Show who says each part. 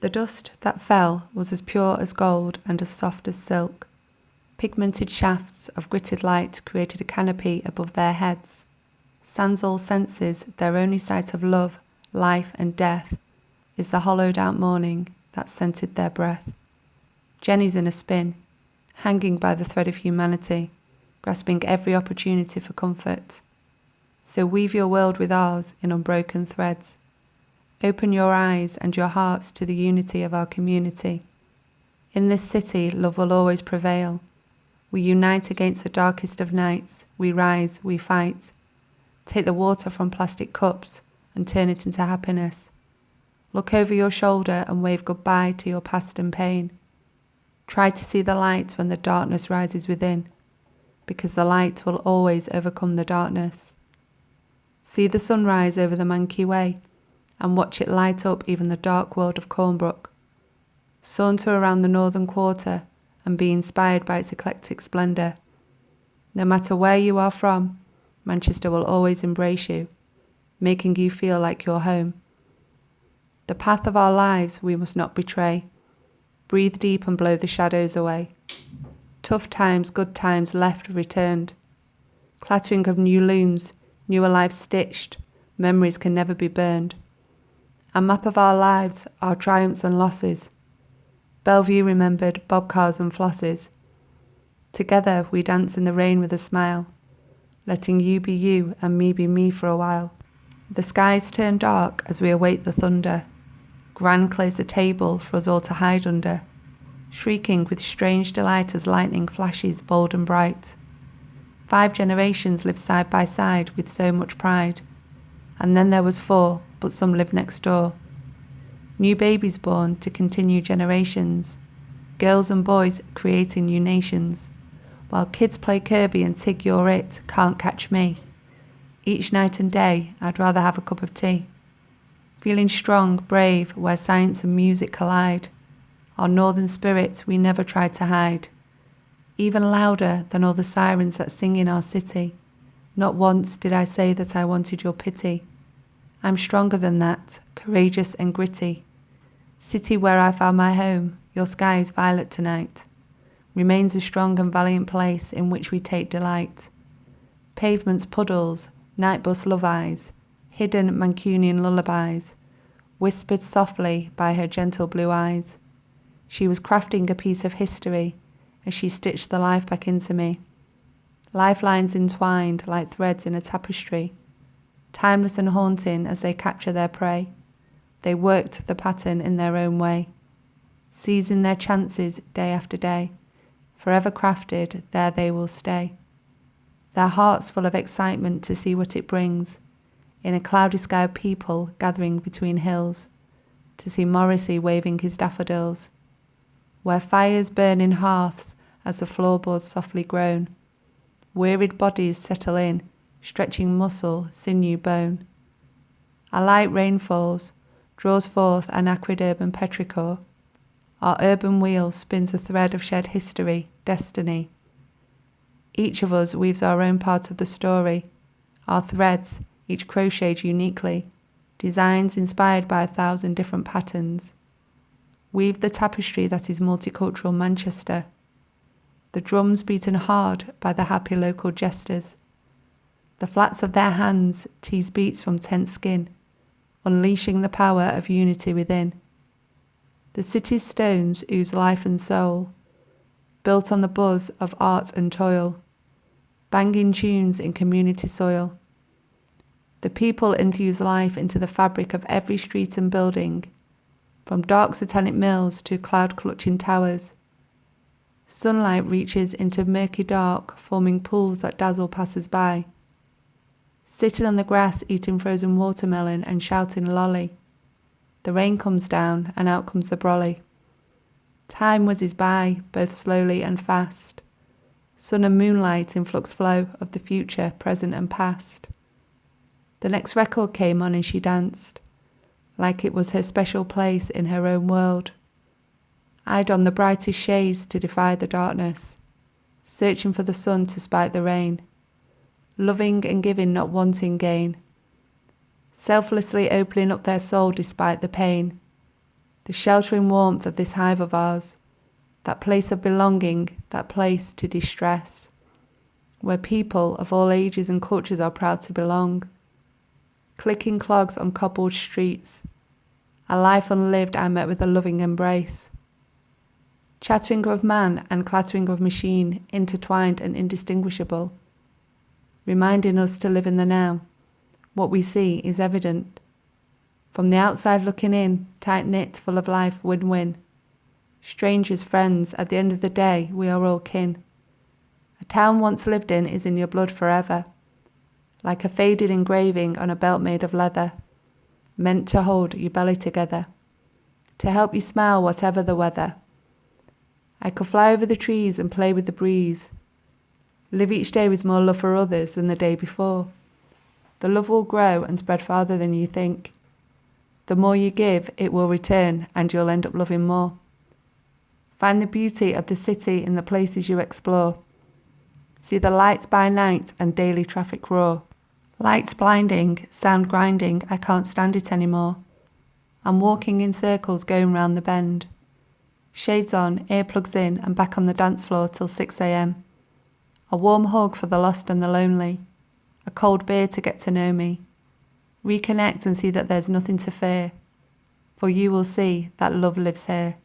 Speaker 1: The dust that fell was as pure as gold and as soft as silk. Pigmented shafts of gritted light created a canopy above their heads. Sans all senses, their only sight of love, life and death is the hollowed out morning that scented their breath. Jenny's in a spin, hanging by the thread of humanity, grasping every opportunity for comfort. So weave your world with ours in unbroken threads. Open your eyes and your hearts to the unity of our community. In this city, love will always prevail. We unite against the darkest of nights. We rise, we fight. Take the water from plastic cups and turn it into happiness. Look over your shoulder and wave goodbye to your past and pain. Try to see the light when the darkness rises within, because the light will always overcome the darkness. See the sunrise over the Manky Way and watch it light up even the dark world of Cornbrook. Saunter around the northern quarter and be inspired by its eclectic splendour. No matter where you are from, Manchester will always embrace you, making you feel like you're home. The path of our lives we must not betray. Breathe deep and blow the shadows away. Tough times, good times left, returned. Clattering of new looms, newer lives stitched, memories can never be burned. A map of our lives, our triumphs and losses. Bellevue remembered bobcars and flosses. Together we dance in the rain with a smile, letting you be you and me be me for a while. The skies turn dark as we await the thunder. Gran clears the table for us all to hide under, shrieking with strange delight as lightning flashes bold and bright. 5 generations lived side by side with so much pride, and then there was 4, but some lived next door. New babies born to continue generations, girls and boys creating new nations, while kids play Kirby and Tig You're It, Can't Catch Me. Each night and day I'd rather have a cup of tea. Feeling strong, brave, where science and music collide. Our northern spirit we never tried to hide. Even louder than all the sirens that sing in our city. Not once did I say that I wanted your pity. I'm stronger than that, courageous and gritty. City where I found my home, your sky is violet tonight. Remains a strong and valiant place in which we take delight. Pavements puddles, night bus love eyes, hidden Mancunian lullabies, whispered softly by her gentle blue eyes. She was crafting a piece of history as she stitched the life back into me. Lifelines entwined like threads in a tapestry, timeless and haunting as they capture their prey. They worked the pattern in their own way, seizing their chances day after day. Forever crafted, there they will stay. Their hearts full of excitement to see what it brings, in a cloudy sky of people gathering between hills, to see Morrissey waving his daffodils, where fires burn in hearths as the floorboards softly groan. Wearied bodies settle in, stretching muscle, sinew, bone. A light rain falls, draws forth an acrid urban petrichor. Our urban wheel spins a thread of shared history, destiny. Each of us weaves our own part of the story, our threads, each crocheted uniquely, designs inspired by 1,000 different patterns. Weave the tapestry that is multicultural Manchester. The drums beaten hard by the happy local jesters. The flats of their hands tease beats from tense skin, unleashing the power of unity within. The city's stones ooze life and soul, built on the buzz of art and toil, banging tunes in community soil. The people infuse life into the fabric of every street and building, from dark satanic mills to cloud-clutching towers. Sunlight reaches into murky dark, forming pools that dazzle passers-by. Sitting on the grass eating frozen watermelon and shouting lolly. The rain comes down and out comes the brolly. Time whizzes by, both slowly and fast. Sun and moonlight in flux flow of the future, present and past. The next record came on and she danced, like it was her special place in her own world. I donned the brightest shades to defy the darkness, searching for the sun to spite the rain, loving and giving, not wanting gain, selflessly opening up their soul despite the pain. the sheltering warmth of this hive of ours, that place of belonging, that place to distress, where people of all ages and cultures are proud to belong. Clicking clogs on cobbled streets, a life unlived I met with a loving embrace. Chattering of man and clattering of machine, intertwined and indistinguishable, reminding us to live in the now. What we see is evident. From the outside looking in, tight-knit, full of life, win-win. Strangers, friends, at the end of the day, we are all kin. A town once lived in is in your blood forever, like a faded engraving on a belt made of leather, meant to hold your belly together, to help you smile whatever the weather. I could fly over the trees and play with the breeze, live each day with more love for others than the day before. The love will grow and spread farther than you think. The more you give, it will return, and you'll end up loving more. Find the beauty of the city in the places you explore. See the lights by night and daily traffic roar. Lights blinding, sound grinding, I can't stand it anymore. I'm walking in circles going round the bend. Shades on, earplugs in, and back on the dance floor till 6 a.m. A warm hug for the lost and the lonely. A cold beer to get to know me. Reconnect and see that there's nothing to fear. For you will see that love lives here.